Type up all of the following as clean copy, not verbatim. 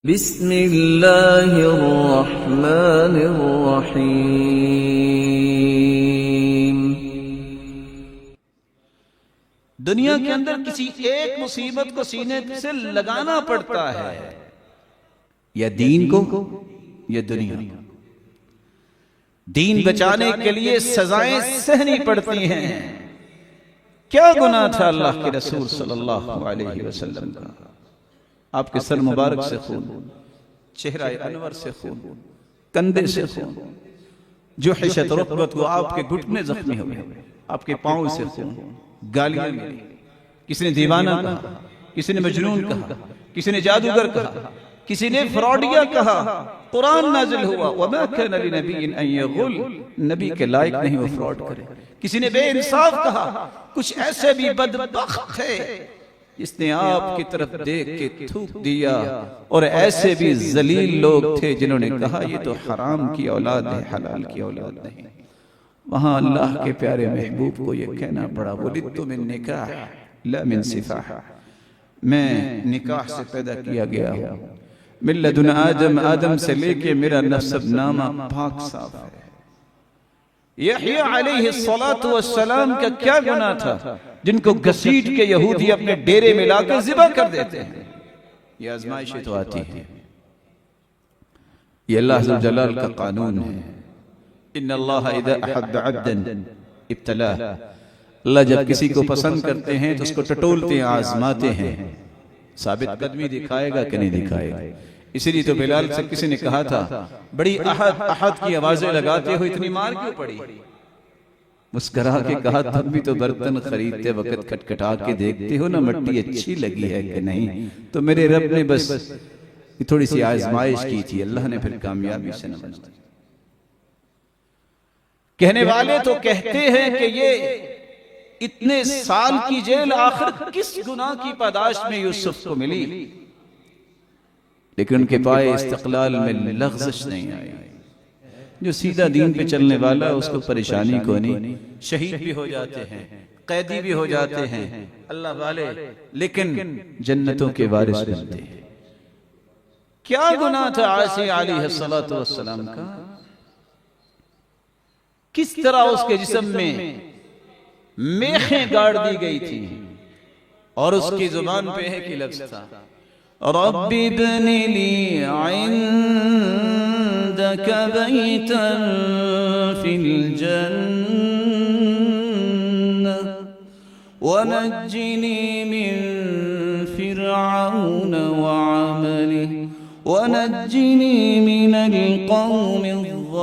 بسم اللہ الرحمن الرحیم۔ دنیا کے اندر کسی ایک مصیبت کو سینے سے لگانا پڑتا ہے، یا دین کو یا دنیا۔ دین بچانے کے لیے سزائیں سہنی پڑتی ہیں۔ کیا گناہ تھا اللہ کے رسول صلی اللہ علیہ وسلم کا؟ آپ کے سر مبارک سے خون، چہرہ انور سے خون، کندھے سے خون، جو حشت رکبت کو آپ کے گھٹنے زخمی ہوئے، آپ کے پاؤں سے خون، گالیاں ملی، کسی نے دیوانہ کہا، کسی نے مجنون کہا، کسی نے جادوگر کہا، کسی نے فراڈیا کہا۔ قرآن نازل ہوا وَمَا كَانَ لِنَبِيٍّ أَن يَغُلَّ، نبی کے لائق نہیں وہ فراڈ کرے۔ کسی نے بے انصاف کہا، کچھ ایسے بھی بدبخت تھے جس نے آپ کی طرف دیکھ کے تھوک دیا، اور ایسے بھی ذلیل لوگ تھے جنہوں نے کہا یہ تو حرام کی اولاد ہے، حلال کی اولاد نہیں۔ وہاں اللہ کے پیارے محبوب کو یہ کہنا پڑا وَلِدْتُ مِن نِکاح لا من سفاح، میں نکاح سے پیدا کیا گیا ہوں، من لدن آدم، آدم سے لے کے میرا نسب نامہ پاک صاف ہے۔ یحییٰ علیہ السلام کا کیا گناہ تھا جن کو گھسیٹ کے یہودی اپنے ڈیرے میں لا کے ذبح کر دیتے ہیں؟ یہ آزمائشیں تو آتی ہیں، یہ اللہ عز و جلال کا قانون ہے۔ ان اللہ اذا احب عبدا ابتلاه، اللہ جب کسی کو پسند کرتے ہیں تو اس کو ٹٹولتے ہیں، آزماتے ہیں۔ ثابت قدمی دکھائے گا کہ نہیں دکھائے گا؟ اسی لیے تو بلال سے کسی نے کہا تھا بڑی احد احد کی آوازیں لگاتے ہو، اتنی مار کیوں پڑی؟ مسکرا کے کہا تم بھی تو برتن خریدتے وقت کھٹکھٹا کے دیکھتے ہو نا مٹی اچھی لگی ہے کہ نہیں؟ تو میرے رب نے بس تھوڑی سی آزمائش کی تھی، اللہ نے پھر کامیابی سے نوازا۔ کہنے والے تو کہتے ہیں کہ یہ اتنے سال کی جیل آخر کس گناہ کی پاداش میں یوسف کو ملی، لیکن ان کے پائے استقلال میں لغزش نہیں آئی۔ جو سیدھا دین پہ چلنے والا اس کو پریشانی کو نہیں، شہید بھی ہو جاتے ہیں، قیدی بھی ہو جاتے ہیں اللہ والے، لیکن جنتوں کے وارث بنتے ہیں۔ کیا گناہ تھا عیسی علیہ السلام کا؟ کس طرح اس کے جسم میں میخیں گاڑ دی گئی تھی، اور اس کی زبان پہ ہے کہ لفظ تھا رب ابن لی عندك بیتا فی الجنہ ونجنی من فرعون وعمله ونجنی من القوم الظالمین۔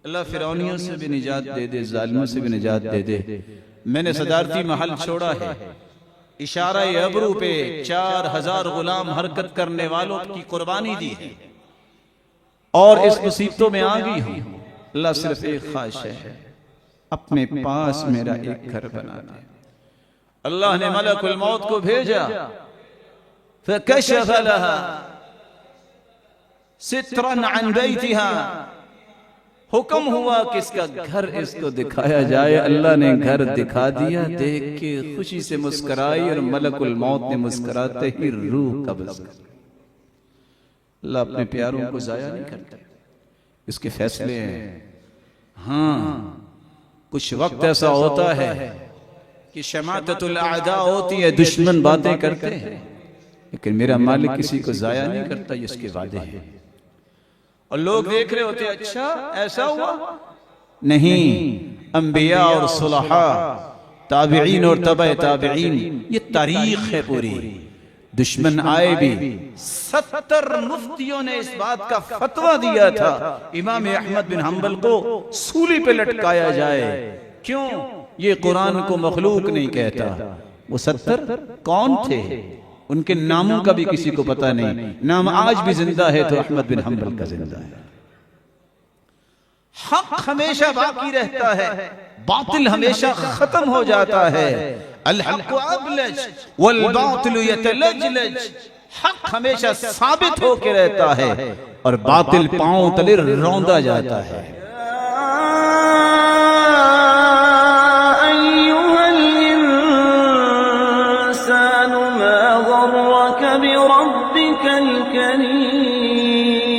اللہ فرعونیوں سے بھی نجات دے دے، ظالموں سے بھی نجات دے دے۔ میں نے صدارتی محل چھوڑا ہے، اشارہ ابرو پہ 4000 غلام حرکت کرنے والوں کی قربانی دی ہے، اور اس مصیبتوں میں آ گئی ہوں۔ اللہ صرف ایک خواہش ہے، اپنے پاس میرا ایک گھر بنا دے۔ اللہ نے ملک الموت کو بھیجا، فکشف لها سترا عن بیتها، حکم ہوا کہ اس کا گھر اس کو دکھایا جائے۔ اللہ نے گھر دکھا دیا، دیکھ کے خوشی سے مسکرائی، اور ملک الموت نے مسکراتے ہی روح قبض کر۔ اللہ اپنے پیاروں کو ضائع نہیں کرتا، اس کے فیصلے ہیں۔ ہاں کچھ وقت ایسا ہوتا ہے کہ شماتت الاعداء ہوتی ہے، دشمن باتیں کرتے ہیں، لیکن میرا مالک کسی کو ضائع نہیں کرتا، یہ اس کے وعدے ہیں۔ اور لوگ دیکھ رہے ہوتے اچھا ایسا ہوا؟ نہیں، انبیاء اور صلحاء، تابعین اور تبع تابعین، یہ تاریخ ہے پوری۔ دشمن آئے بھی، 70 مفتیوں نے اس بات کا فتویٰ دیا تھا امام احمد بن حنبل کو سولی پہ لٹکایا جائے۔ کیوں؟ یہ قرآن کو مخلوق نہیں کہتا۔ وہ 70 کون تھے؟ ان کے ناموں کا بھی کسی کو پتہ نہیں، نام آج بھی زندہ ہے تو احمد بن حنبل کا زندہ ہے۔ حق ہمیشہ باقی رہتا ہے، باطل ہمیشہ ختم ہو جاتا ہے۔ الحق ابلج والباطل یتلجلج، حق ہمیشہ ثابت ہو کے رہتا ہے اور باطل پاؤں تلے روندا جاتا ہے۔ بربك الكريم